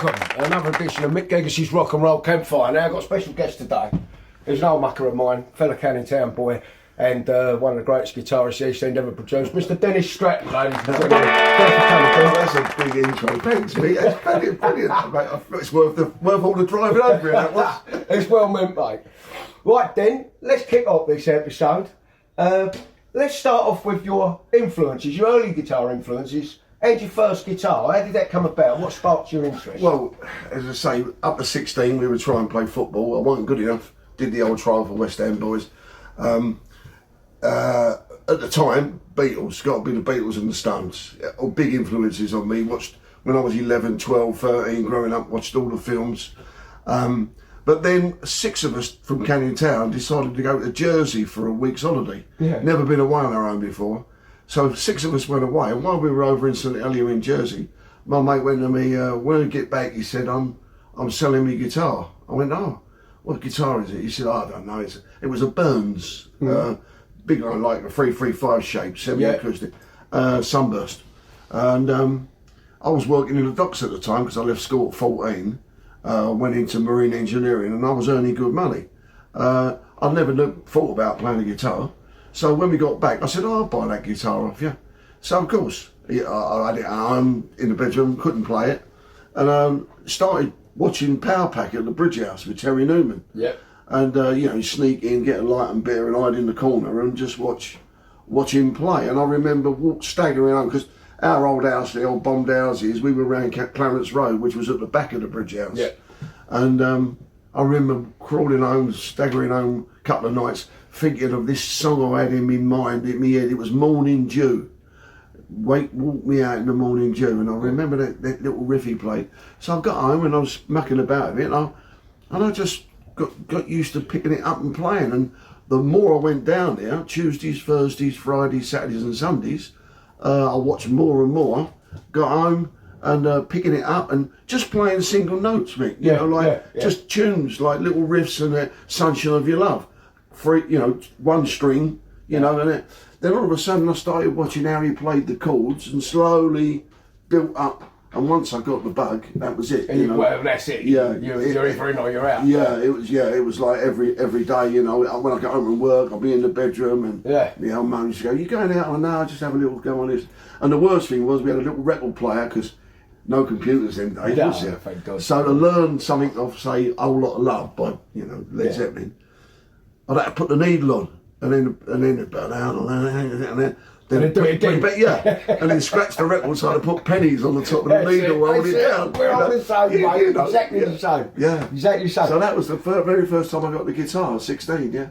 welcome. Another edition of Mick Geggus' Rock and Roll Campfire. Now I've got a special guest today. He's an old mucker of mine, fellow Canning Town boy, and one of the greatest guitarists the East End ever produced, Mr. Dennis Stratton, ladies and gentlemen. That's a big intro. Thanks, mate. That's brilliant, mate. It's worth all the driving over here, that was. It's well meant, mate. Right then, let's kick off this episode. Let's start off with your influences, your early guitar influences, and your first guitar. How did that come about? What sparked your interest? Well, as I say, up to 16 we would try and play football. I wasn't good enough. Did the old trial for West Ham boys. At the time, Beatles, got to be the Beatles and the Stones. All big influences on me. Watched when I was 11, 12, 13, growing up, watched all the films. But then 6 of us from Canning Town decided to go to Jersey for a week's holiday. Yeah. Never been away on our own before. So 6 of us went away, and while we were over in St Helier in Jersey, my mate went to me, when I get back, he said, I'm selling me guitar. I went, oh, what guitar is it? He said, I don't know. It was a Burns, big one, like a 335 shape, semi-acoustic, Sunburst. And I was working in the docks at the time because I left school at 14, went into marine engineering, and I was earning good money. I'd never thought about playing the guitar. So when we got back, I said, oh, I'll buy that guitar off you. So of course, I had it at home in the bedroom, couldn't play it. And started watching Power Pack at the Bridge House with Terry Newman. Yeah. And you sneak in, get a light and beer and hide in the corner and just watch him play. And I remember staggering home, because our old house, the old bombed houses, we were around Clarence Road, which was at the back of the Bridge House. Yeah. And I remember crawling home, staggering home a couple of nights, thinking of this song I had in my mind, in my head. It was Morning Dew. Walk me out in the morning dew. And I remember that little riff he played. So I got home and I was mucking about with it, and I just got used to picking it up and playing. And the more I went down there, Tuesdays, Thursdays, Fridays, Saturdays and Sundays, I watched more and more, got home and picking it up and just playing single notes, Mick. You know, just tunes, like little riffs and Sunshine of Your Love. One string, and then all of a sudden I started watching how he played the chords and slowly built up. And once I got the bug, that was it. And well, that's it. Yeah, you're either in or you're out. Yeah, it was like every day. When I got home from work, I'd be in the bedroom, and the old man used to go, "You going out?" "No, I just have a little go on this." And the worst thing was we had a little record player, because no computers then days, was there? Thank God. So to learn something of, say, "A Whole Lot of Love" by Led Zeppelin, I'd have to put the needle on, and then it'd burn out, and then do it again. And then scratch the record, so I'd put pennies on the top of the needle, roll it down. We're all the same, mate. Exactly the same. Yeah. Exactly the same. So that was the very first time I got the guitar, 16, yeah.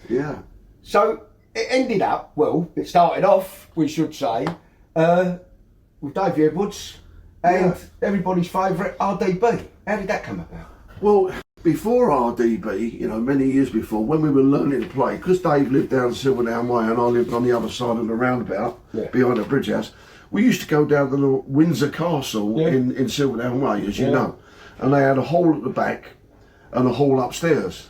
Yeah. So it ended up, it started off, we should say, with Davey Edwards and everybody's favourite RDB. How did that come about? Well, before RDB, many years before, when we were learning to play, because Dave lived down Silverdown Way and I lived on the other side of the roundabout, behind the Bridge House, we used to go down to the Windsor Castle in Silverdown Way, as you know. And they had a hall at the back and a hall upstairs.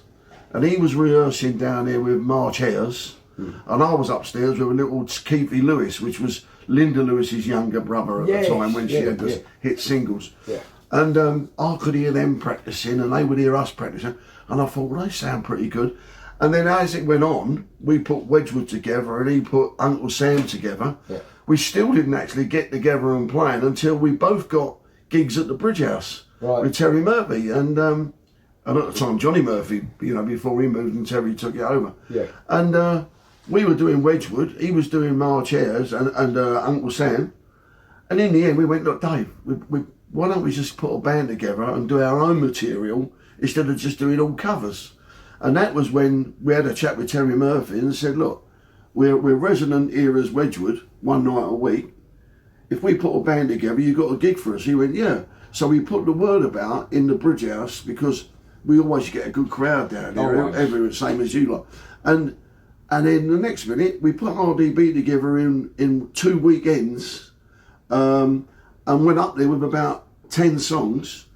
And he was rehearsing down there with March Hares, and I was upstairs with a little Keithy Lewis, which was Linda Lewis's younger brother at the time when she had the hit singles. Yeah. And I could hear them practicing and they would hear us practicing, and I thought, well, they sound pretty good. And then as it went on, we put Wedgwood together and he put Uncle Sam together. Yeah. We still didn't actually get together and playing until we both got gigs at the Bridge House with Terry Murphy and at the time Johnny Murphy, before he moved and Terry took it over. Yeah. And we were doing Wedgwood, he was doing March Hares and Uncle Sam. And in the end we went, look, Dave, why don't we just put a band together and do our own material instead of just doing all covers? And that was when we had a chat with Terry Murphy and said, look, we're resident here as Wedgwood, one night a week. If we put a band together, you got a gig for us. He went, yeah. So we put the word about in the Bridge House, because we always get a good crowd down there, everywhere, same as you lot. And then the next minute, we put RDB together in 2 weekends, and went up there with about 10 songs,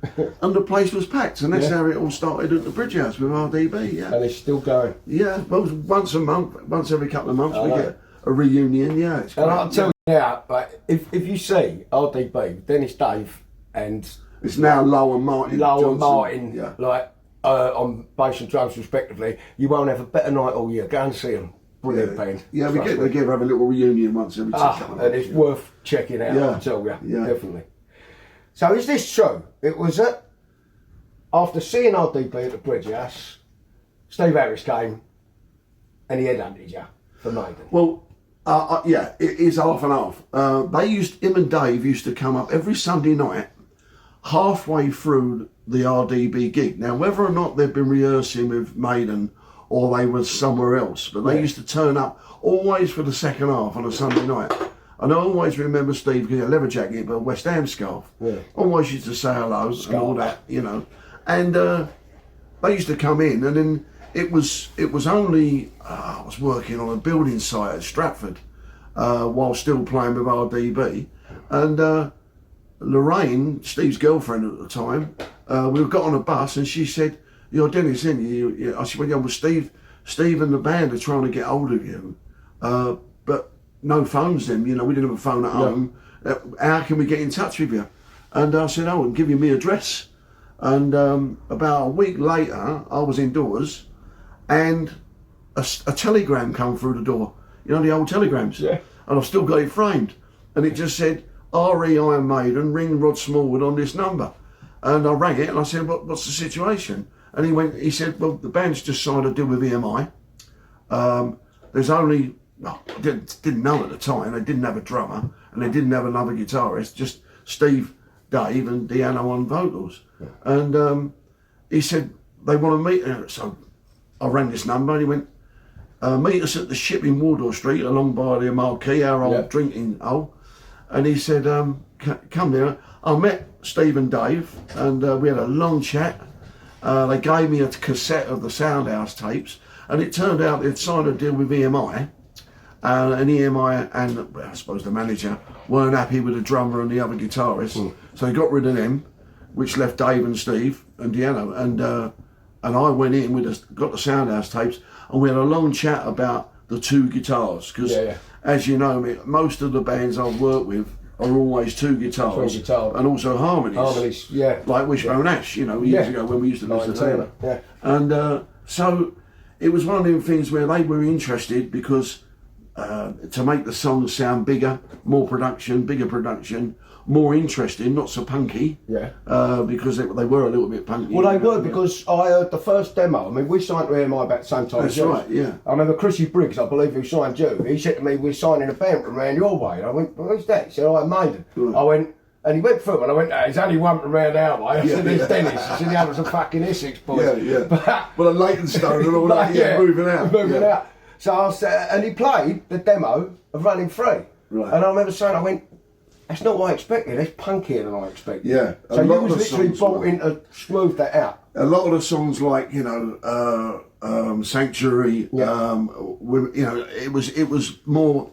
and the place was packed, and that's how it all started at the Bridge House with RDB. Yeah, and it's still going. Yeah, well, once a month, once every couple of months, we get a reunion. Yeah, it's great. And I'll tell you now, if you see RDB, Dennis, Dave, and It's now Lowe and Martin. Lowe and Johnson. Martin, Yeah. like on bass and drums respectively. You won't have a better night all year. Go and see them. Brilliant band. Yeah, we have a little reunion once every 2 and it's worth checking out, I tell you. Yeah. Definitely. So is this true? It was after seeing RDB at the Bridge House, Steve Harris came and he headhunted you for Maiden. Well, yeah, it is half and half. Him and Dave used to come up every Sunday night, halfway through the RDB gig. Now, whether or not they'd been rehearsing with Maiden or they were somewhere else, but they used to turn up always for the second half on a Sunday night. And I always remember Steve getting a leather jacket but a West Ham scarf. Yeah. Always used to say hello and all that, you know. And they used to come in, and then it was only I was working on a building site at Stratford while still playing with RDB, and Lorraine, Steve's girlfriend at the time, we got on a bus and she said, "You're Dennis, isn't you?" I said, "Well, yeah, well, Steve and the band are trying to get hold of you, but no phones then, you know, we didn't have a phone at home. How can we get in touch with you?" And I said, "Oh, and give you my address." And about a week later, I was indoors, and a telegram come through the door. You know, the old telegrams? Yeah. And I've still got it framed. And it just said, "R.E. Iron Maiden, ring Rod Smallwood on this number." And I rang it and I said, "What's the situation?" And he said, "Well, the band's just signed a deal with EMI. There's only, well, I didn't know at the time, they didn't have a drummer and they didn't have another guitarist, just Steve, Dave and Deanna on vocals." Yeah. And he said, "They want to meet." So I rang this number and he went, "Meet us at the ship in Wardour Street along by the Marquee, our old drinking hole." And he said, "Come there." I met Steve and Dave and we had a long chat. They gave me a cassette of the Soundhouse tapes, and it turned out they'd signed a deal with EMI, and EMI and I suppose the manager weren't happy with the drummer and the other guitarist, so they got rid of them, which left Dave and Steve and Deanna, and I went in got the Soundhouse tapes, and we had a long chat about the two guitars, because as you know, most of the bands I've worked with are always two guitars and also harmonies. Like Wishbone Ash, you know, years ago when we used to listen to them. Yeah. And so it was one of them things where they were interested because to make the songs sound bigger, more production, bigger production, more interesting, not so punky. Yeah. Because they were a little bit punky. Well, they were, because I heard the first demo. I mean, we signed to EMI about the same time. That's right, yeah. I remember Chrissy Briggs, I believe, who signed you. He said to me, "We're signing a band from around your way." And I went, "Who's that?" He said, "Iron Maiden." I went, and he went through, and I went, "There's only one from around our way." I said, "There's Dennis." I said, "The others are fucking Essex boys." Yeah. Well, Leytonstone and all that, moving out. Moving out. So I said, and he played the demo of Running Free. Right. And I remember saying, I went, "That's not what I expected. That's punkier than I expected." Yeah. So you was literally brought in to smooth that out. A lot of the songs, like, you know, Sanctuary, you know, it was more.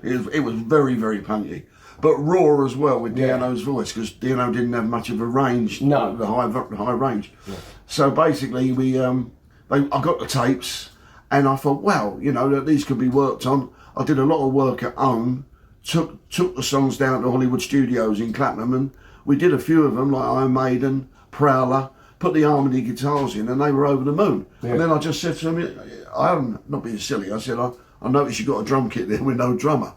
It was very, very punky, but raw as well with Deano's voice, because Deano didn't have much of a range. No. The high range. Yeah. So basically, I got the tapes, and I thought, well, you know, that these could be worked on. I did a lot of work at home. Took the songs down to Hollywood Studios in Clapham, and we did a few of them, like Iron Maiden, Prowler, put the harmony guitars in, and they were over the moon. Yeah. And then I just said to them, I'm not being silly, I said, I noticed you got a drum kit there with no drummer.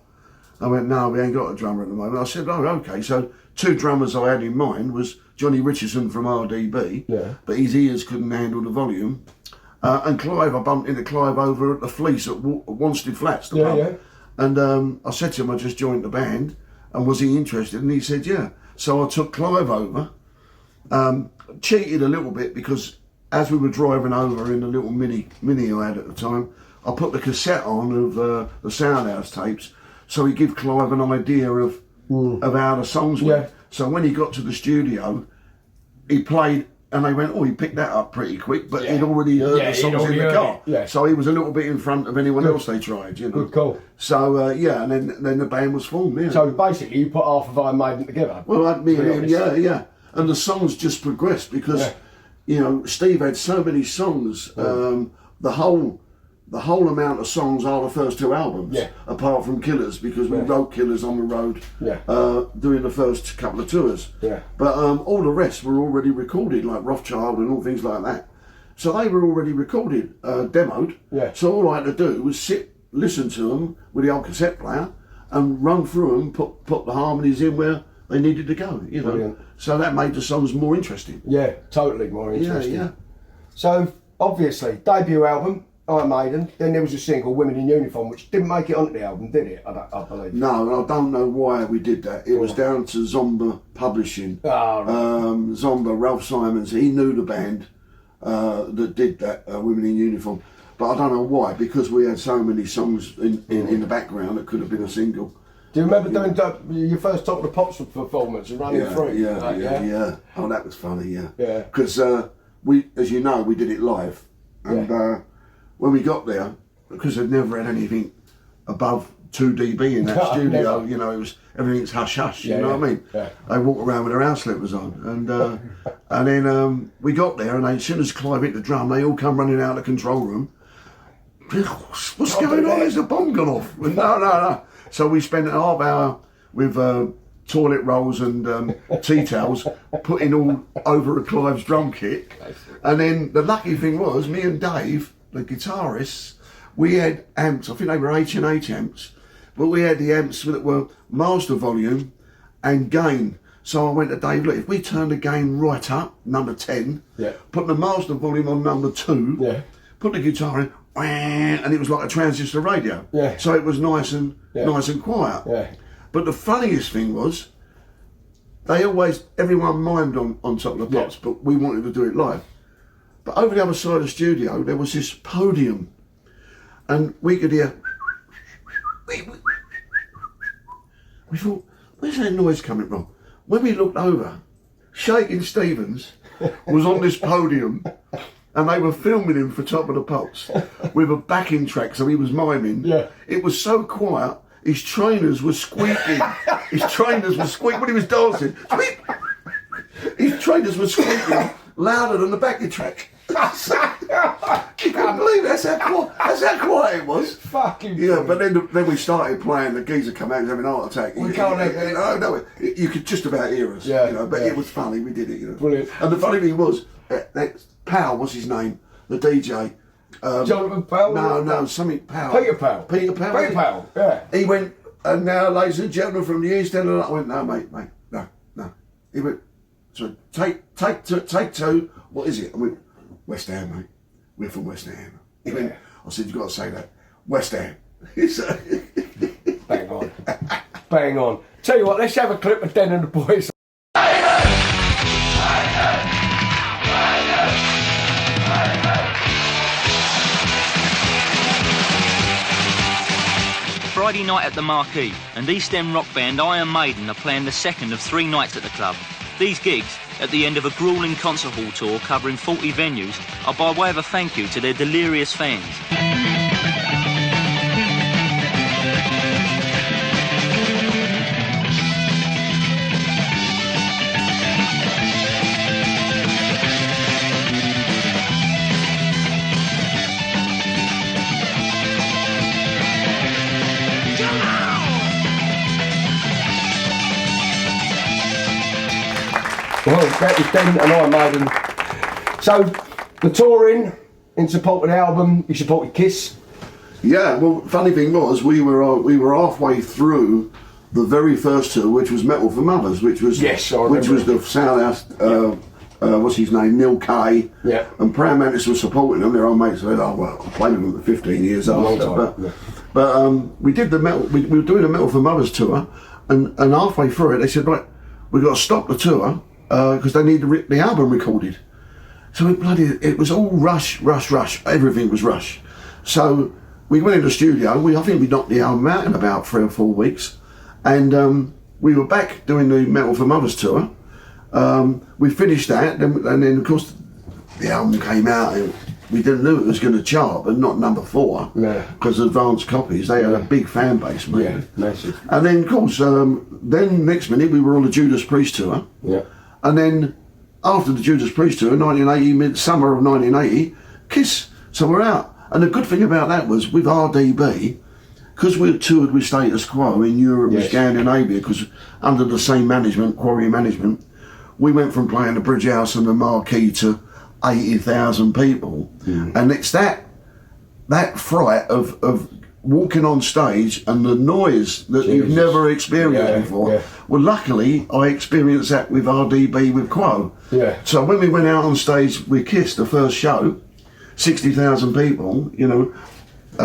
I went, "No, we ain't got a drummer at the moment." I said, "Oh, okay." So two drummers I had in mind was Johnny Richardson from RDB, but his ears couldn't handle the volume. And Clive, I bumped into Clive over at the Fleece at Wanstead Flats, the pub. And I said to him, I just joined the band, and was he interested? And he said, yeah. So I took Clive over, cheated a little bit, because as we were driving over in the little mini I had at the time, I put the cassette on of the Soundhouse tapes, so he gave Clive an idea of how the songs were. So when he got to the studio, he played, and they went, "Oh, he picked that up pretty quick," but he'd already heard the songs in the car. Yeah. So he was a little bit in front of anyone else they tried, you know. Good call. So, and then the band was formed, yeah. So basically you put half of Iron Maiden together? Well, me and him, yeah. And the songs just progressed because, you know, Steve had so many songs. The the whole amount of songs are the first 2 albums, apart from Killers, because we wrote Killers on the road doing the first couple of tours. But all the rest were already recorded, like Rothschild and all things like that. So they were already recorded, demoed. So all I had to do was sit, listen to them with the old cassette player, and run through them, put the harmonies in where they needed to go, you know. Brilliant. So that made the songs more interesting. Yeah, totally more interesting. Yeah. So obviously, debut album, Iron Maiden. Then there was a single, Women in Uniform, which didn't make it onto the album, did it? I believe. No, and I don't know why we did that. It was down to Zomba Publishing. Oh, right. Zomba, Ralph Simons, he knew the band that did that, Women in Uniform. But I don't know why, because we had so many songs in the background that could have been a single. Do you remember doing your first Top of the Pops performance and running through? Yeah. Oh, that was funny, yeah. Because we, as you know, we did it live. And when we got there, because they'd never had anything above 2 dB in that studio, never. you know, it was everything's hush hush, you know what I mean? They walk around with their house slippers on. And then we got there, and as soon as Clive hit the drum, they all come running out of the control room. What's going on? There's a bomb gone off. No. So we spent a half hour with toilet rolls and tea towels putting all over Clive's drum kit. And then the lucky thing was, me and Dave, the guitarists, we had amps. I think they were H&H amps, but we had the amps that were master volume and gain. So I went to Dave, look, if we turn the gain right up, number 10, put the master volume on number 2, put the guitar in, and it was like a transistor radio. So it was nice and quiet. But the funniest thing was, everyone mimed on Top of the Pops, but we wanted to do it live. But over the other side of the studio, there was this podium, and we could hear. We thought, where's that noise coming from? When we looked over, Shakin' Stevens was on this podium, and they were filming him for Top of the Pops with a backing track, so he was miming. It was so quiet, his trainers were squeaking. When he was dancing. His trainers were squeaking louder than the backing track. You can't believe it. That's how quiet it was. Fucking but then we started playing. The geezer come out and having a heart attack. We can't have no, you could just about hear us. But it was funny. We did it. You know. Brilliant. And the funny thing was, that Powell was his name, the DJ. Jonathan Powell? No, something Powell. Peter Powell. Peter Powell. Yeah. He went, and now, ladies and gentlemen from the East End, and I went, no, mate, no. He went, so take 2. What is it? I went, West Ham, mate. We're from West Ham. He went, I said, you've got to say that. West Ham. Bang on. Tell you what, let's have a clip of Den and the Boys. Friday night at the Marquee, and East End rock band Iron Maiden are playing the second of 3 nights at the club. These gigs, at the end of a gruelling concert hall tour covering 40 venues, are by way of a thank you to their delirious fans. Well, that was Den and Iron Maiden. So, the touring in support of the album, you supported Kiss. Yeah, well, funny thing was, we were halfway through the very first tour, which was Metal for Mothers, which was the Soundhouse. What's his name? Neil Kay. And Proud Mantis was supporting them. Their old mates said, "Oh well, I played with them for 15 years after." But we did the metal. We were doing the Metal for Mothers tour, and halfway through it, they said, "Right, we've got to stop the tour because they need the album recorded." So it was all rush. Everything was rush. So we went into the studio. I think we knocked the album out in about 3 or 4 weeks, and we were back doing the Metal for Mothers tour. We finished that, and then of course the album came out. And we didn't know it was going to chart, but not number 4 because advanced copies. They had a big fan base, mate. Yeah, massive. And then of course, then next minute we were on the Judas Priest tour. And then after the Judas Priest tour, 1980, summer of 1980, Kiss. So we're out, And the good thing about that was with RDB, because we toured with Status Quo in Europe and Scandinavia, because under the same management, Quarry Management, we went from playing the Bridge House and the Marquee to 80,000 people. And it's that fright of walking on stage and the noise that you've never experienced before. Well, luckily, I experienced that with RDB with Quo. So when we went out on stage with Kiss, the first show, 60,000 people, you know,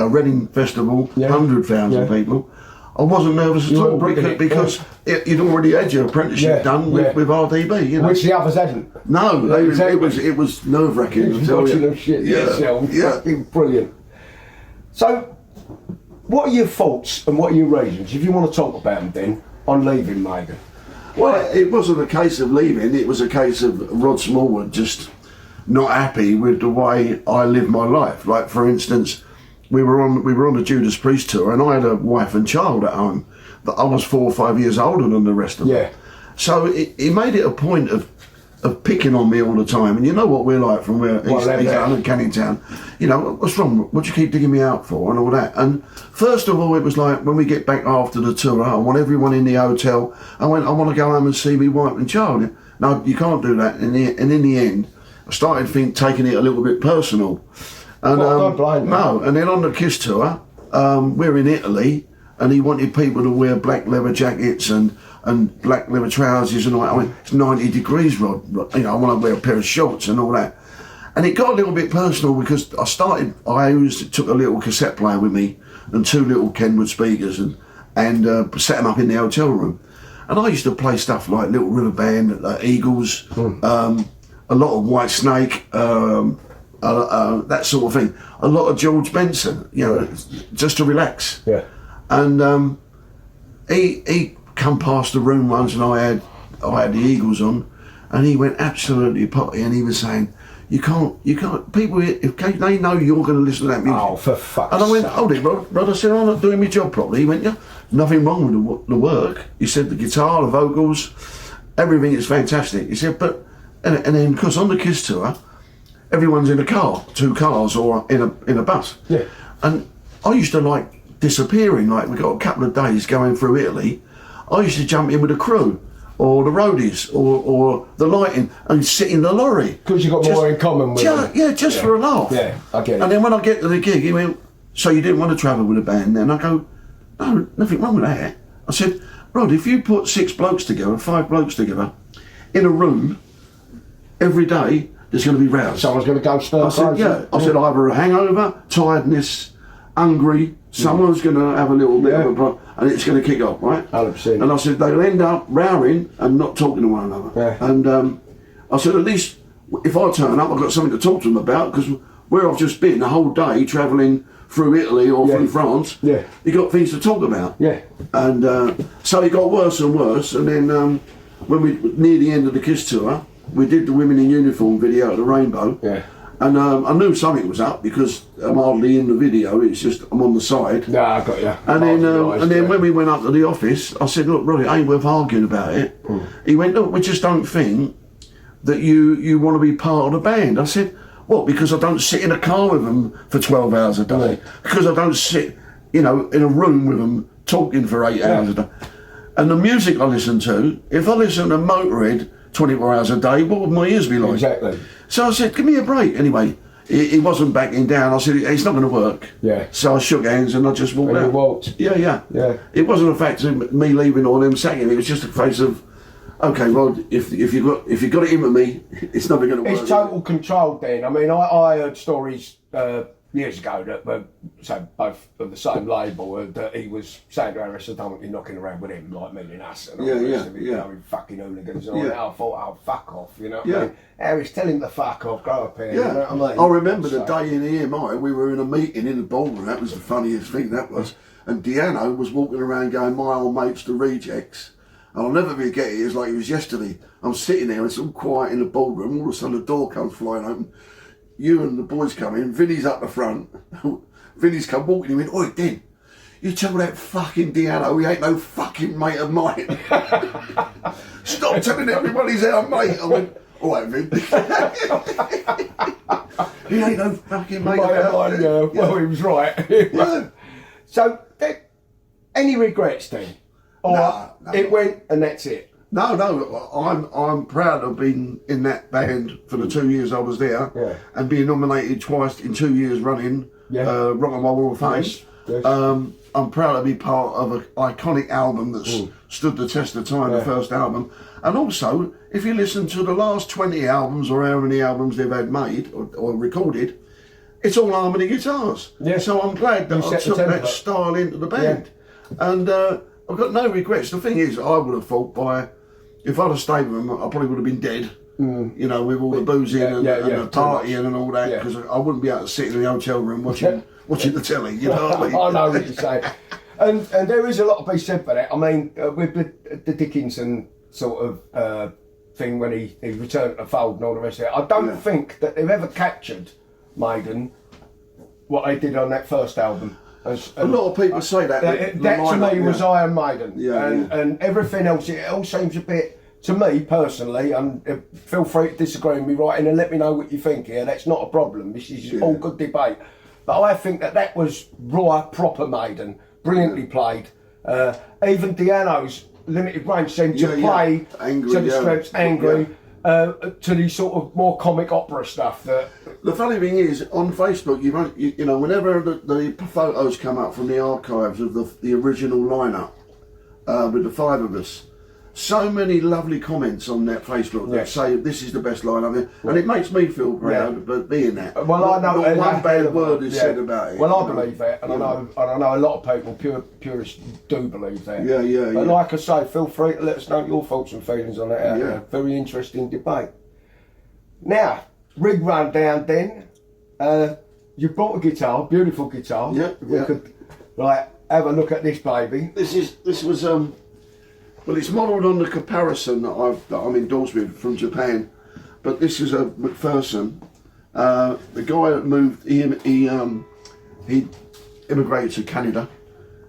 Reading Festival, 100,000 people. I wasn't nervous at all because you'd already had your apprenticeship done with RDB, you know. Which the others hadn't. No, it was nerve-wracking. Watching them shit yourself. Fucking brilliant. So, what are your thoughts and what are your reasons, if you want to talk about them then, on leaving Maiden? Well, it wasn't a case of leaving, it was a case of Rod Smallwood just not happy with the way I lived my life. Like, for instance, we were on the Judas Priest tour, and I had a wife and child at home. But I was 4 or 5 years older than the rest of them. So he made it a point of picking on me all the time. And you know what we're like from where East and Canning Town. You know, what's wrong? What do you keep digging me out for? And all that. And first of all, it was like, when we get back after the tour, I want everyone in the hotel. I want to go home and see me wife and child. No, you can't do that. And in the end, I started taking it a little bit personal. And, don't blame me. No, and then on the Kiss tour, we're in Italy, and he wanted people to wear black leather jackets and black leather trousers, and all that. I went, it's 90 degrees, Rod. You know, I want to wear a pair of shorts and all that. And it got a little bit personal because I always took a little cassette player with me and 2 little Kenwood speakers and set them up in the hotel room. And I used to play stuff like Little River Band, Eagles, a lot of White Snake, that sort of thing. A lot of George Benson, you know, just to relax. And he come past the room once, and I had the Eagles on, and he went absolutely potty, and he was saying, you can't, people, if they know you're going to listen to that music. Oh, for fuck's sake. And I went, hold it, Rod. I said, I'm not doing my job properly. He went, yeah, nothing wrong with the work. He said, the guitar, the vocals, everything is fantastic. He said, but, and then, because on the Kiss tour, everyone's in a car, 2 cars, or in a bus. And I used to like disappearing. Like, we got a couple of days going through Italy. I used to jump in with the crew, or the roadies, or the lighting, and sit in the lorry. Because you got more in common with them. Yeah, just for a laugh. I get it. And then when I get to the gig, he went, so you didn't want to travel with a band then? I go, no, nothing wrong with that. I said, Rod, if you put 6 blokes together, 5 blokes together, in a room, every day, there's going to be rows. Someone's going to go stir crazy. I said either a hangover, tiredness, hungry, someone's going to have a little bit of a problem, and it's going to kick off, right? 100%. And I said they'll end up rowing and not talking to one another. And I said, at least if I turn up, I've got something to talk to them about, because where I've just been the whole day travelling through Italy or through France, you got things to talk about. And so it got worse and worse, and then when we near the end of the Kiss tour, we did the Women in Uniform video at the Rainbow, and I knew something was up because I'm hardly in the video. It's just I'm on the side. I got you. And then when we went up to the office, I said, "Look, Roddy, it ain't worth arguing about it." He went, "Look, we just don't think that you want to be part of the band." I said, "What? Because I don't sit in a car with them for 12 hours a day? Because I don't sit, you know, in a room with them talking for 8 hours a day? And the music I listen to, if I listen to Motorhead 24 hours a day, what would my ears be like?" Exactly. So I said, give me a break. Anyway, he wasn't backing down. I said, it's not going to work. So I shook hands and I just walked out. You walked. Yeah. It wasn't a fact of me leaving or them sacking. It was just a case of, okay, Rod, if you got it in with me, it's never going to work. It's total control then. I mean, I heard stories years ago that were both of the same label, that he was saying to Harris, I don't want you knocking around with him, like meaning us, and all the rest of it, you know, fucking hooligans and all that. I thought, oh, fuck off, you know what I mean? Harris, tell him to fuck off, grow up here, you know what I mean? I remember the day in EMI, we were in a meeting in the ballroom, that was the funniest thing, that was, and Deano was walking around going, my old mates, the Rejects. And I'll never forget it, it was like it was yesterday. I'm sitting there, it's all quiet in the ballroom, all of a sudden the door comes flying open. You and the boys come in, Vinny's up the front. Vinny's come walking, he went, oi, Den, you tell that fucking Deano he ain't no fucking mate of mine. Stop telling everyone he's our mate. I went, all right, Vin. He ain't no fucking mate Mate of about mine, it. yeah. Well, he was right. Yeah. So, any regrets then? Or No. it went and that's it? No, I'm proud of being in that band for the 2 years I was there, and being nominated twice in 2 years running. Rock on My Wall of Fame. Yes. I'm proud to be part of an iconic album that's stood the test of time, the first album. And also, if you listen to the last 20 albums or how many albums they've had made or recorded, it's all harmony guitars. Yeah. So I'm glad that I took that style into the band. And I've got no regrets. The thing is, I would have thought if I'd have stayed with them, I probably would have been dead. You know, with all the boozing and the partying and all that, because I wouldn't be able to sit in the hotel room watching the telly, you know what I mean? I know what you're saying. And there is a lot to be said for that. I mean, with the Dickinson sort of thing when he returned to the fold and all the rest of it, I don't think that they've ever captured Maiden, what they did on that first album. A lot of people say that. That to me was Iron Maiden. And everything else, it all seems a bit, to me personally, and feel free to disagree with me, right, and let me know what you think here. That's not a problem. This is all good debate. But I think that was raw, proper Maiden, brilliantly played. Even Di'Anno's limited range seemed to play angry, to the strengths, angry, to the sort of more comic opera stuff. The funny thing is, on Facebook, you know, whenever the photos come up from the archives of the original lineup with the five of us, so many lovely comments on that Facebook that say this is the best lineup, and it makes me feel proud about being that. Well, I know not one bad word is said about it. Well, I believe that, and I know a lot of people, purists, do believe that. But like I say, feel free to let us know your thoughts and feelings on that. Very interesting debate. Now, rig rundown then. You brought a guitar, beautiful guitar. We could have a look at this baby. This was well, it's modelled on the comparison that I'm endorsed with from Japan, but this is a McPherson. The guy that moved, he immigrated to Canada,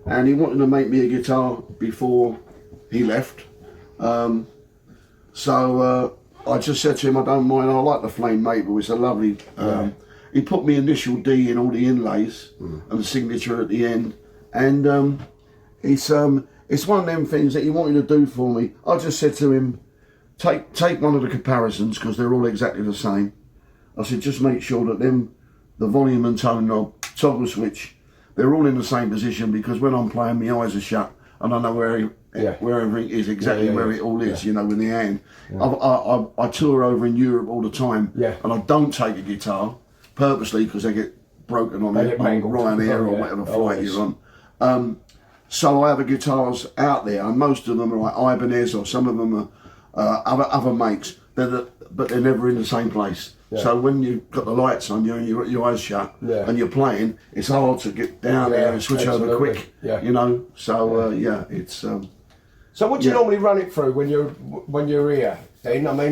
and he wanted to make me a guitar before he left. So I just said to him, I don't mind. I like the flame maple. It's a lovely. He put me initial D in all the inlays and the signature at the end, and it's one of them things that he wanted to do for me. I just said to him, take one of the comparisons because they're all exactly the same. I said, just make sure that the volume and tone knob, toggle switch, they're all in the same position, because when I'm playing, my eyes are shut and I know where everything is, exactly where it all is, you know, with the hand. I tour over in Europe all the time, and I don't take a guitar purposely because they get broken on Ryanair or whatever flight you're on. So I have the guitars out there, and most of them are like Ibanez, or some of them are other makes, but they're never in the same place. So when you've got the lights on you and you've got your eyes shut and you're playing, it's hard to get down there and switch over quick, you know. So it's. So what do you normally run it through when you're here? Then I mean,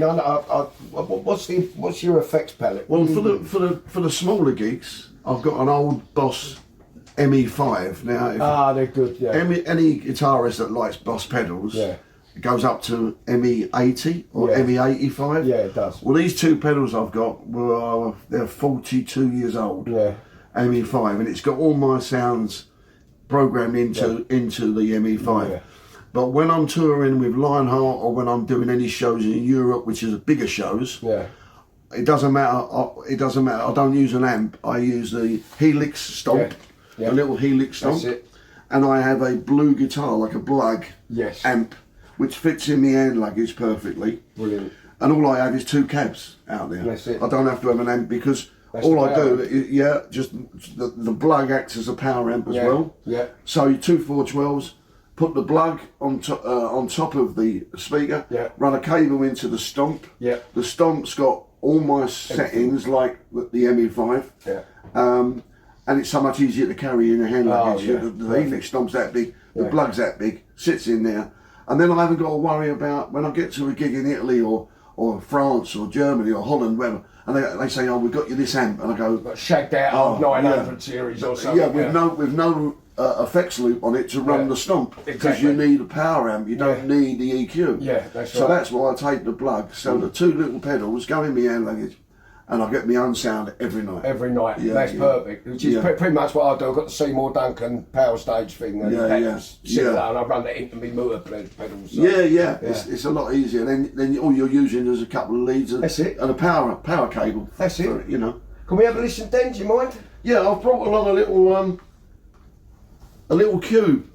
what's your effects palette? Well, for the smaller gigs, I've got an old Boss ME5 now. They're good. Yeah. Any guitarist that likes Boss pedals, it goes up to ME80 or ME85. Yeah, it does. Well, these two pedals I've got they're 42 years old. ME5, and it's got all my sounds programmed into the ME5. But when I'm touring with Lionheart, or when I'm doing any shows in Europe, which is bigger shows, it doesn't matter. I don't use an amp. I use the Helix Stomp. A little Helix Stomp. That's it. And I have a blue guitar, like a Blug amp, which fits in the hand luggage perfectly. Brilliant. And all I have is two cabs out there. That's it. I don't have to have an amp, because all I do is, just the Blug acts as a power amp as well. So you 2 412s, put the Blug on top of the speaker, run a cable into the Stomp. The Stomp's got all my settings like the ME5. And it's so much easier to carry in a hand luggage. The Helix Stomp's that big, the Blug's that big, sits in there. And then I haven't got to worry about when I get to a gig in Italy or France or Germany or Holland, wherever, and they say, "Oh, we've got you this amp," and I go, shagged out 900 series or something. With no effects loop on it to run the Stomp, because you need a power amp. You don't need the EQ. That's so that's why I take the Blug. So the two little pedals go in my hand luggage, and I get my own sound every night. Every night, that's perfect. Which is pretty much what I do. I've got the Seymour Duncan power stage thing, and and I run that into my motor pedals. So. Yeah. It's a lot easier. Then all you're using is a couple of leads and a power cable. That's it. You know. Can we have a listen, then? Do you mind? Yeah, I've brought along a little cube.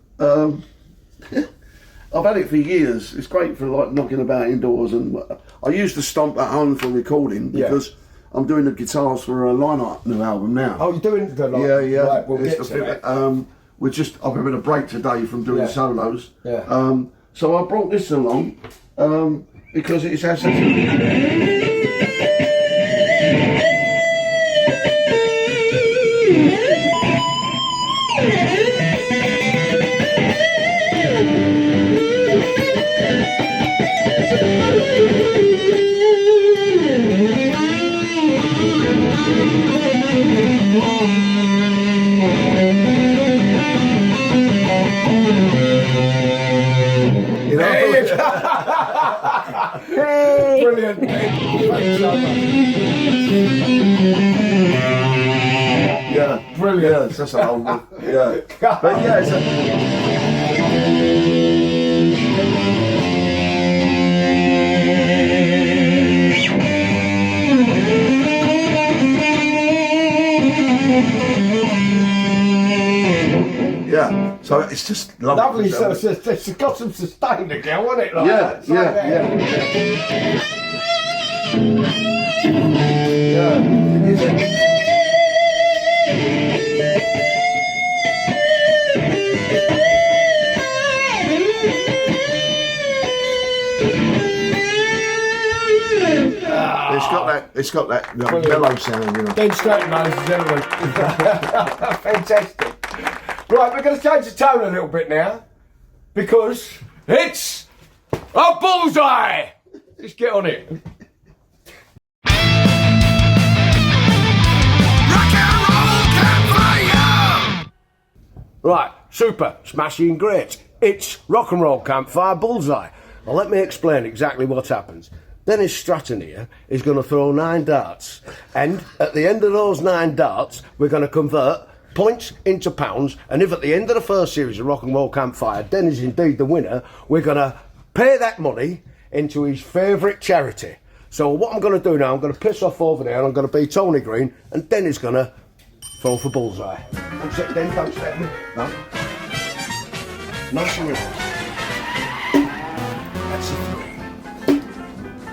I've had it for years. It's great for like knocking about indoors, and I used to stomp at home for recording because I'm doing the guitars for a line-up new album now. Oh, you're doing the line? Yeah. Right, we'll get to it. I'm having a break today from doing solos. Yeah. So I brought this along because it's has such Brilliant. Yeah, brilliant. Yeah, that's an old one. Yeah, but yeah, it's so it's just lovely. So it's got some sustain again, wasn't it? Like yeah. It's got that mellow sound, you know. Then Stratton knows, gentlemen. Fantastic. Right, we're going to change the tone a little bit now because it's a bullseye. Let's get on it. Rock and roll campfire. Right, super, smashing great. It's rock and roll campfire bullseye. Now let me explain exactly what happens. Dennis Stratton here is going to throw 9 darts, and at the end of those 9 darts, we're going to convert points into pounds, and if at the end of the first series of Rock and Roll Campfire, Den is indeed the winner, we're going to pay that money into his favourite charity. So what I'm going to do now, I'm going to piss off over there, and I'm going to be Tony Green, and Den is going to throw for bullseye. One sec, Den, don't step me. No. Nice and relaxed. That's a 3.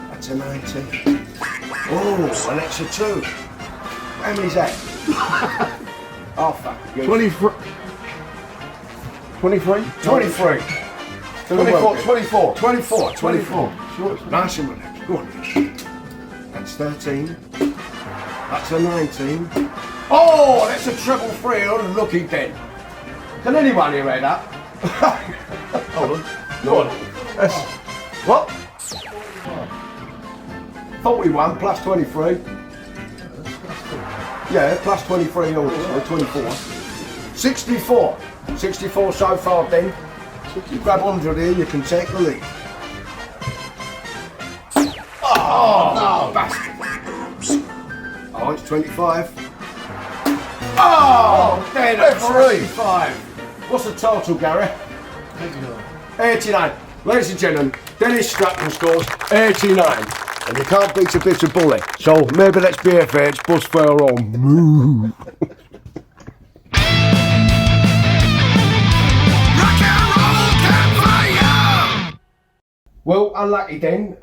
That's a 19. Oh, and that's a 2. How many's that? Oh, fuck. 23. 23? 23. 24. Nice and relaxed. Go on. That's 13. That's a 19. Oh, that's a treble 3. Unlucky then. Can anyone hear that? Hold on. Go on. That's what? 41 plus 23. Yeah, plus 23 also, 24. 64. 64 so far, Ben. You grab 100 here, you can take the lead. Oh, no, bastard. Oh, it's 25. Oh, then that's 35. What's the total, Gary? 89. Ladies and gentlemen, Dennis Stratton scores 89. And you can't beat a bit of bully. So maybe let's be FH, bus fare on. Moo. Rock and roll campfire! Well, unlucky then.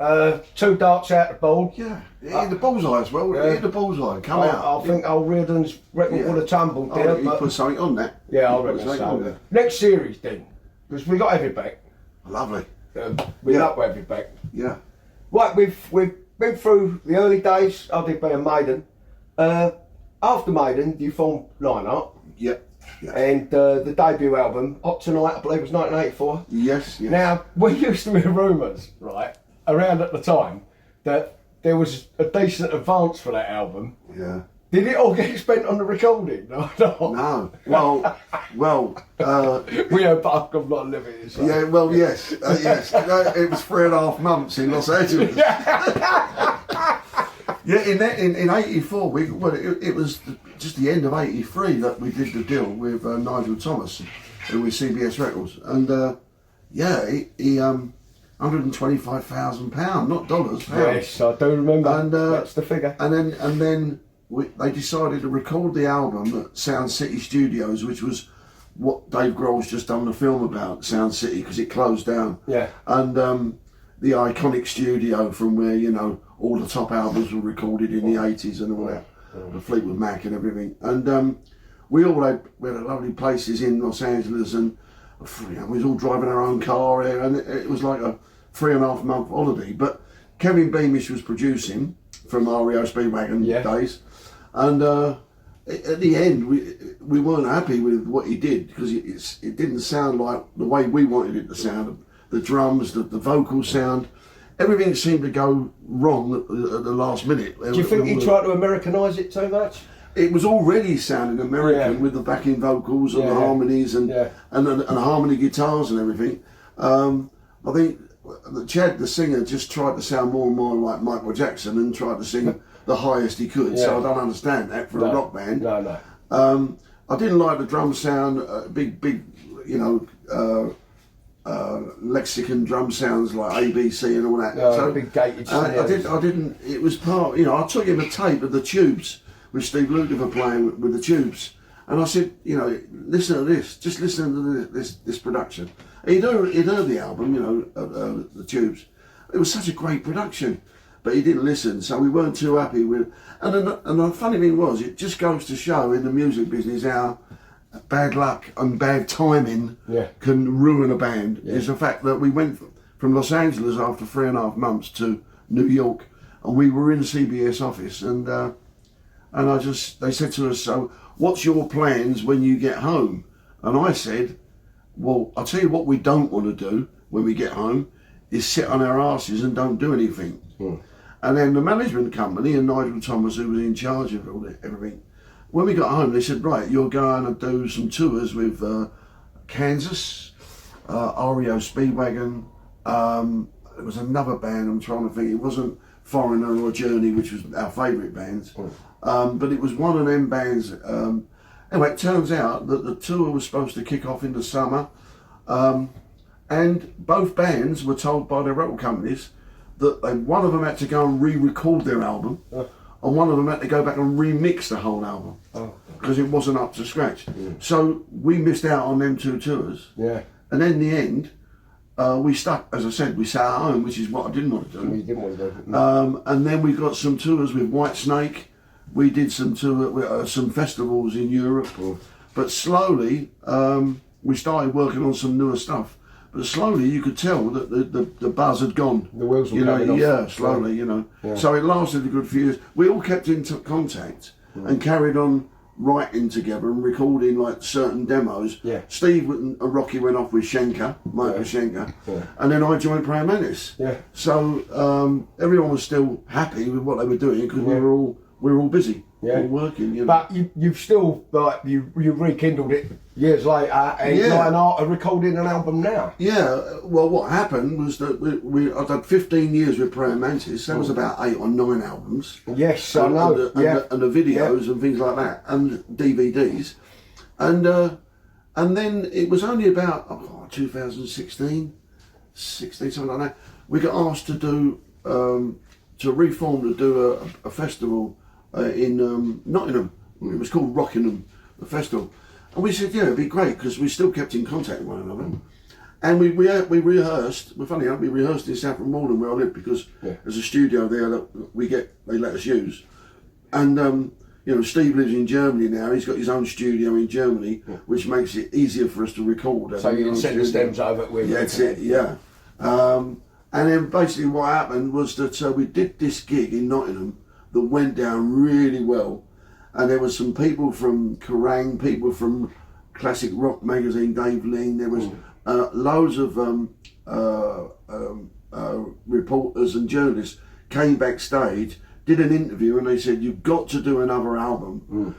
2 darts out the ball. Yeah, hit the bullseye as well. Hit the bullseye. Come out. I think old Reardon's reckon would have tumbled there. You put something on that. Yeah, I reckon so. Next series then, because we got heavy back. Lovely. We love heavy back. Yeah. Right, we've been through the early days. I did being Maiden. After Maiden, you formed Line Up. Yeah. And the debut album, Hot Tonight, I believe was 1984. Yes. Now, we used to hear rumours, right, around at the time, that there was a decent advance for that album. Yeah. Did it all get spent on the recording? No. Well. We know, but I'm not living it. So. Yeah. Well, yes. Yes. It was 3.5 months in Los Angeles. Yeah, in '84, it was just the end of '83 that we did the deal with Nigel Thomas, who was CBS Records, and he £125,000, not dollars, pounds. Yes, I do remember. And that's the figure. And then they decided to record the album at Sound City Studios, which was what Dave Grohl's just done a film about, Sound City, because it closed down. Yeah. And the iconic studio from where, you know, all the top albums were recorded in the 80s and all that, the Fleetwood Mac and everything. And we had lovely places in Los Angeles, and we was all driving our own car there, and it was like a 3.5 month holiday. But Kevin Beamish was producing from REO Speedwagon days, and at the end we weren't happy with what he did, because it didn't sound like the way we wanted it to sound. The drums, the vocal sound, everything seemed to go wrong at the last minute. Do you think he tried to Americanise it too much? It was already sounding American with the backing vocals and the harmonies and harmony guitars and everything. I think Chad, the singer, just tried to sound more and more like Michael Jackson and tried to sing the highest he could. So I don't understand that for a rock band. No. I didn't like the drum sound, big, you know, Lexicon drum sounds like ABC and all that. So big gated I didn't. It was part. You know, I took him a tape of the Tubes with Steve Lukather playing with the Tubes, and I said, you know, listen to this. Just listen to this production. He'd heard the album, you know, the Tubes. It was such a great production, but he didn't listen, so we weren't too happy with. And the funny thing was, it just goes to show in the music business how bad luck and bad timing can ruin a band. Is the fact that we went from Los Angeles after 3.5 months to New York, and we were in the CBS office, and they said to us, so what's your plans when you get home? And I said, well, I'll tell you what we don't want to do when we get home is sit on our asses and don't do anything. And then the management company and Nigel Thomas, who was in charge of everything, when we got home, they said, right, you're going to do some tours with Kansas, REO Speedwagon. There was another band, I'm trying to think, it wasn't Foreigner or Journey, which was our favourite bands, but it was one of them bands. Anyway, it turns out that the tour was supposed to kick off in the summer, and both bands were told by their record companies that one of them had to go and re-record their album, and one of them had to go back and remix the whole album because it wasn't up to scratch. So we missed out on them 2 tours. And in the end, we stuck, as I said, we sat at home, which is what I didn't want to do. You didn't want to do. And then we got some tours with White Snake. We did some some festivals in Europe. But slowly, we started working on some newer stuff. But slowly, you could tell that the buzz had gone. The wheels were coming off. Yeah, slowly, you know. So it lasted a good few years. We all kept in contact and carried on writing together and recording like certain demos. Steve and Rocky went off with Schenker, Michael Schenker, and then I joined Praying Mantis. So everyone was still happy with what they were doing because we were all busy. All working, you know. But you've still, like, you rekindled it years later, and like an art of recording an album now. Well, what happened was that I'd had 15 years with Praying Mantis. That was about 8 or 9 albums. Yes, I know. And the videos and things like that, and DVDs, and then it was only about 2016, something like that. We got asked to do a festival in Nottingham. It was called Rockingham, the festival, and we said, it'd be great because we still kept in contact with one another, and we rehearsed. Well, funny enough, we rehearsed in Saffron Walden where I live because there's a studio there that they let us use, and you know, Steve lives in Germany now. He's got his own studio in Germany, which makes it easier for us to record. So you can send the stems over with. That's it. And then basically what happened was that we did this gig in Nottingham that went down really well, and there was some people from Kerrang, people from Classic Rock magazine, Dave Ling. There was loads of reporters and journalists came backstage, did an interview, and they said, you've got to do another album,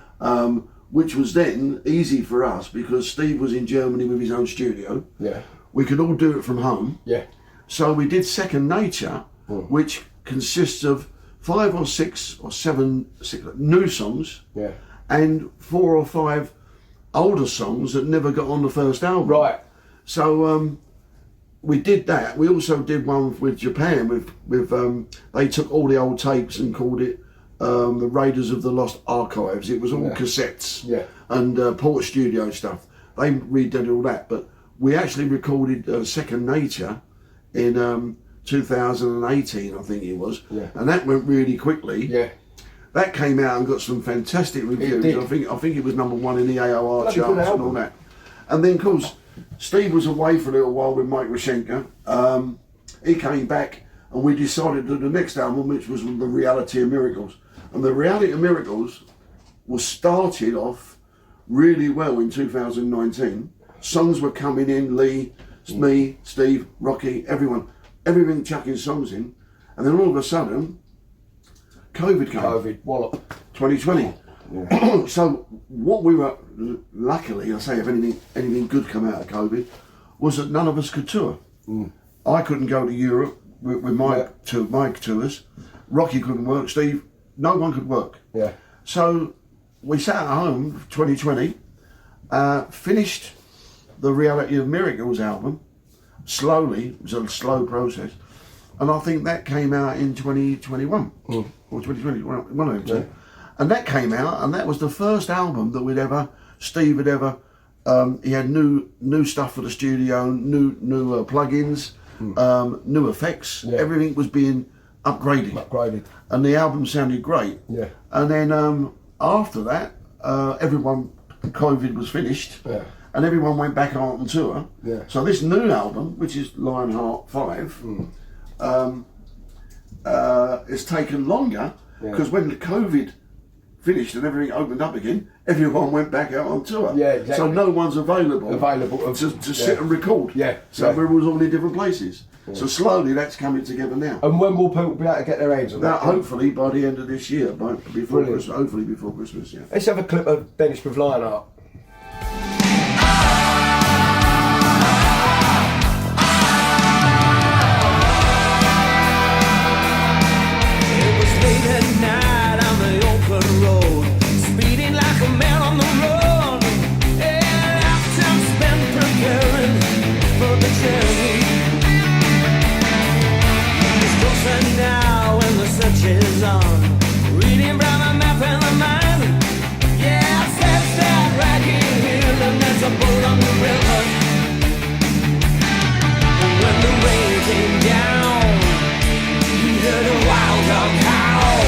which was then easy for us because Steve was in Germany with his own studio. We could all do it from home. So we did Second Nature, which consists of 5 or 6 or 7 new songs, Yeah. and 4 or 5 older songs that never got on the first album. Right. So we did that. We also did one with Japan. With they took all the old tapes and called it the Raiders of the Lost Archives. It was all cassettes and Port Studio stuff. They redid all that, but we actually recorded Second Nature in 2018, I think it was, and that went really quickly. Yeah. That came out and got some fantastic reviews. I think it was #1 in the AOR charts and all that. And then, of course, Steve was away for a little while with Mike Rashenka. He came back, and we decided to do the next album, which was The Reality of Miracles. And The Reality of Miracles was started off really well in 2019. Songs were coming in, Lee, me, Steve, Rocky, everything chucking songs in. And then all of a sudden, COVID came. COVID, wallop. 2020. Yeah. So what we were, luckily, I say if anything good come out of COVID, was that none of us could tour. I couldn't go to Europe with Mike tours. Rocky couldn't work. Steve, no one could work. Yeah. So we sat at home 2020, finished the Reality of Miracles album slowly. It was a slow process, and I think that came out in 2021 or 2020, one of them two. And that came out, and that was the first album that Steve had ever. He had new stuff for the studio, new plugins, new effects. Yeah. Everything was being upgraded, and the album sounded great. Yeah. And then after that, COVID was finished, and everyone went back out on tour. Yeah. So this new album, which is Lionheart 5, it's taken longer because when the COVID finished and everything opened up again, everyone went back out on tour. Yeah, exactly. So no one's available to sit and record. Yeah. So we're all in different places. Yeah. So slowly that's coming together now. And when will people be able to get their hands on that? Hopefully by the end of this year, before Christmas, hopefully before Christmas, yeah. Let's have a clip of Dennis with Lionheart. It was late at night on the open road, speeding like a man on the road, and after time spent preparing for the journey. It's closer now and the search is on, reading from a map in the mind. Yeah, it's that ragged hill and there's a boat on the river. When the rain came down, he heard a wild dog howl.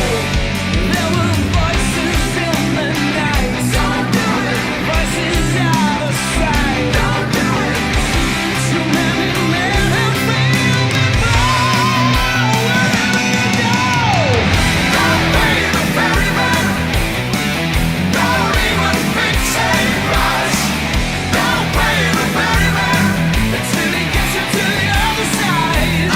There were voices in the night. Don't do it. Voices out of sight. Don't do it. Too many men have failed before. Wherever you go, don't pay the ferryman. Don't even fix a price. Don't pay the ferryman until he gets you to the other side.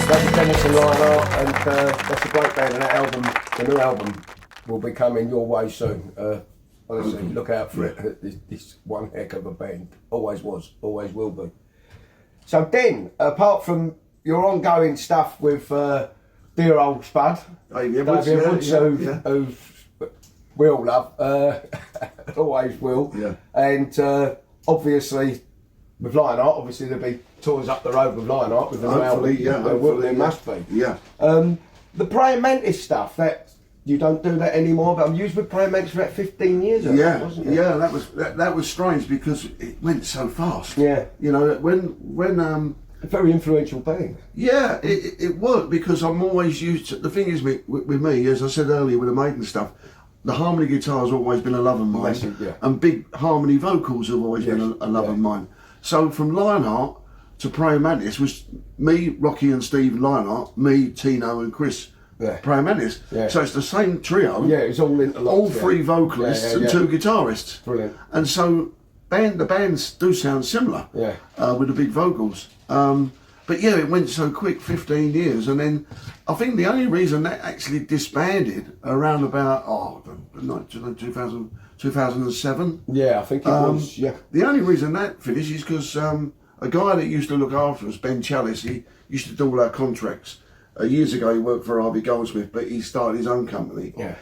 That's Dennis and Lionheart, and that's a great band, and that album, the new album, will be coming your way soon. Honestly, look out for it. This one heck of a band. Always was, always will be. So Den, apart from your ongoing stuff with dear old Spud, Dave Edwards, who we all love, always will, and obviously with Lionheart, obviously there'll be tours up the road with Lionheart with the new album. There must be. Yeah. The Praying Mantis stuff, that you don't do that anymore, but I'm used with Praying Mantis for about 15 years ago, wasn't it? Yeah, that was strange because it went so fast. Yeah. You know, when a very influential band. Yeah, it worked because I'm always used to, the thing is with me, as I said earlier with the Maiden stuff, the harmony guitar's always been a love of mine, and big harmony vocals have always been a love of mine. So from Lionheart to Praying Mantis was me, Rocky and Steve Lionheart, me, Tino and Chris, Praying Mantis. Yeah. So it's the same trio. Yeah, it's all interlocked. All three vocalists and two guitarists. Brilliant. And so the bands do sound similar. Yeah. With the big vocals. But yeah, it went so quick, 15 years, and then I think the only reason that actually disbanded around about 2000, 2007. Yeah, I think it was. Yeah. The only reason that finished is because a guy that used to look after us, Ben Chalice, he used to do all our contracts. Years ago, he worked for R.B. Goldsmith, but he started his own company. Yeah.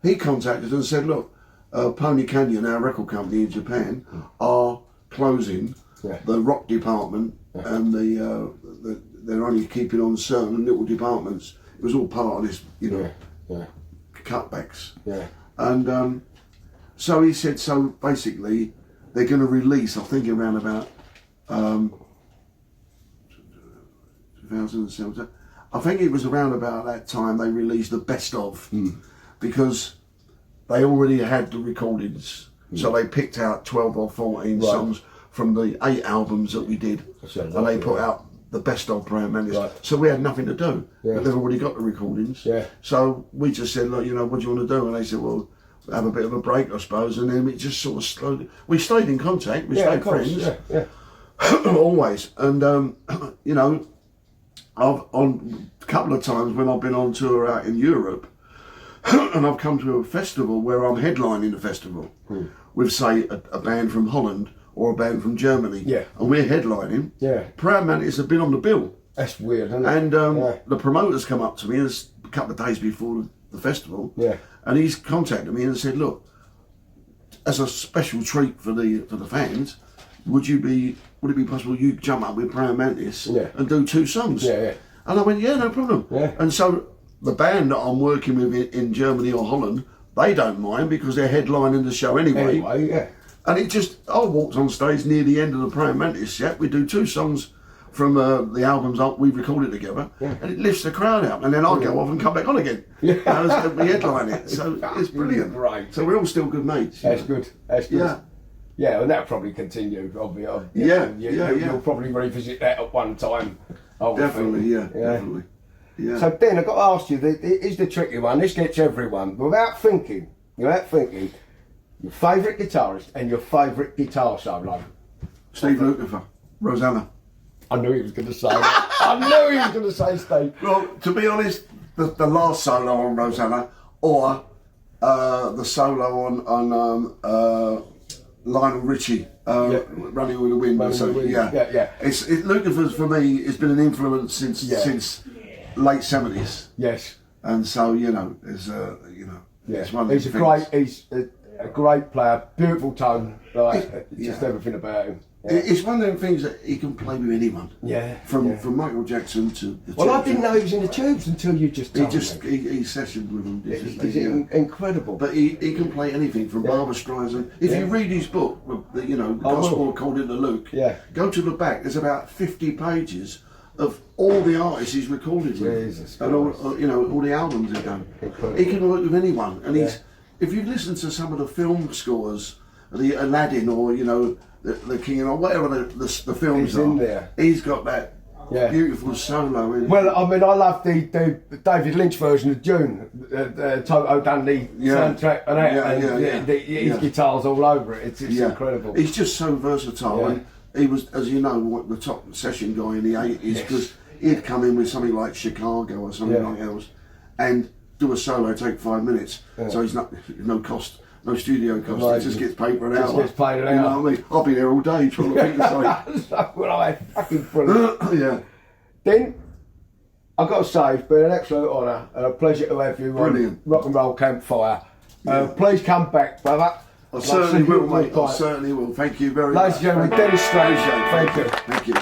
He contacted us and said, look, Pony Canyon, our record company in Japan, are closing the rock department, and they're only keeping on certain little departments. It was all part of this, cutbacks. Yeah. And so he said, so basically, they're going to release, I think around about 2007. I think it was around about that time they released the best of, because they already had the recordings. So they picked out 12 or 14 songs from the 8 albums that we did, and they put out the best of Praying Mantis. So we had nothing to do, but they've already got the recordings. So we just said, look, what do you want to do? And they said, well, have a bit of a break, I suppose. And then it just sort of slowly, we stayed in contact, we stayed friends, always. And I've on a couple of times when I've been on tour out in Europe, and I've come to a festival where I'm headlining the festival with, say, a band from Holland or a band from Germany, and we're headlining. Proud Mantis have been on the bill. That's weird, isn't it? And the promoters come up to me a couple of days before the festival, and he's contacted me and said, look, as a special treat for the fans, would it be possible you jump up with Proud Mantis and do 2 songs? And I went, yeah, no problem. And so the band that I'm working with in Germany or Holland, they don't mind because they're headlining the show anyway. And it just, I walked on stage near the end of the Proud Mantis set. We do 2 songs from the albums we've recorded together, and it lifts the crowd out. And then I go off and come back on again. We headline it. So it's brilliant. Right. So we're all still good mates. That's good. That's good. Yeah, and that'll probably continue. Obviously. You'll probably revisit that at one time. Definitely, definitely. Yeah. So then I've got to ask you, is the tricky one. This gets everyone. Without thinking, your favourite guitarist and your favourite guitar solo. Steve Lukather, Rosanna. I knew he was going to say that. I knew he was going to say Steve. Well, to be honest, the last solo on Rosanna, or the solo on Lionel Richie, Running with the Wind. Lukather's for me has been an influence since late 70s. Yes. And so it's it's one of he's a great player, beautiful tone, just everything about him. It's one of them things that he can play with anyone. From Michael Jackson to the Tubes. I didn't know he was in the Tubes until you just told me. He sessioned with them. He's incredible. But he can play anything from Barbra Streisand. If you read his book, Gospel According to Luke, go to the back. There's about 50 pages of all the artists he's recorded with, and all the albums he's done. Incredible. He can work with anyone, and if you listen to some of the film scores, the Aladdin or the King or whatever the films in there. He's got that beautiful solo in it. Well, I mean, I love the David Lynch version of June. Toto done the soundtrack and his guitar's all over it. It's incredible. He's just so versatile, and he was, as you know, the top session guy in the 80s, because he'd come in with something like Chicago or something like else, and do a solo, take 5 minutes. So he's no cost. No studio cost, it just gets paid for an hour. Just gets paid an hour. You know what I mean? I'll be there all day trying to think the same. Well, I fucking brilliant. Then, I've got to say, it's been an absolute honour and a pleasure to have you on Rock and Roll Campfire. Please come back, brother. I certainly will, mate. I certainly will. Thank you very much. Ladies and gentlemen, Dennis Stratton. Thank you.